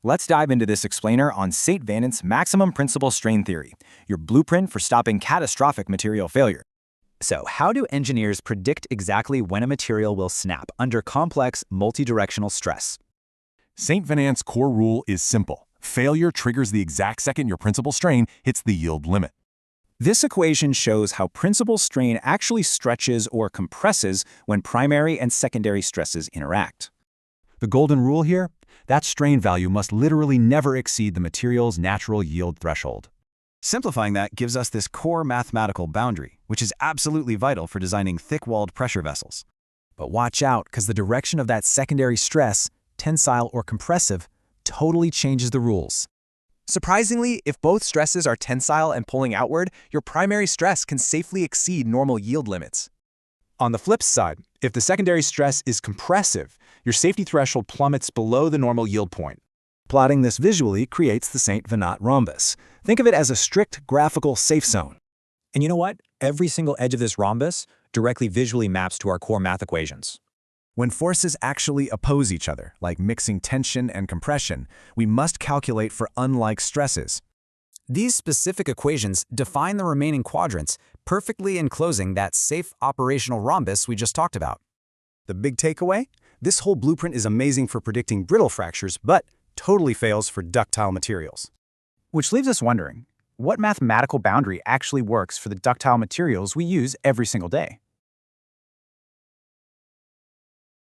Let's dive into this explainer on Saint-Venant's maximum principal strain theory, your blueprint for stopping catastrophic material failure. So, how do engineers predict exactly when a material will snap under complex, multidirectional stress? Saint-Venant's core rule is simple. Failure triggers the exact second your principal strain hits the yield limit. This equation shows how principal strain actually stretches or compresses when primary and secondary stresses interact. The golden rule here? That strain value must literally never exceed the material's natural yield threshold. Simplifying that gives us this core mathematical boundary, which is absolutely vital for designing thick-walled pressure vessels. But watch out, because the direction of that secondary stress, tensile or compressive, totally changes the rules. Surprisingly, if both stresses are tensile and pulling outward, your primary stress can safely exceed normal yield limits. On the flip side, if the secondary stress is compressive, your safety threshold plummets below the normal yield point. Plotting this visually creates the Saint-Venant rhombus. Think of it as a strict graphical safe zone. And you know what? Every single edge of this rhombus directly visually maps to our core math equations. When forces actually oppose each other, like mixing tension and compression, we must calculate for unlike stresses. These specific equations define the remaining quadrants, perfectly enclosing that safe operational rhombus we just talked about. The big takeaway? This whole blueprint is amazing for predicting brittle fractures, but totally fails for ductile materials. Which leaves us wondering, what mathematical boundary actually works for the ductile materials we use every single day?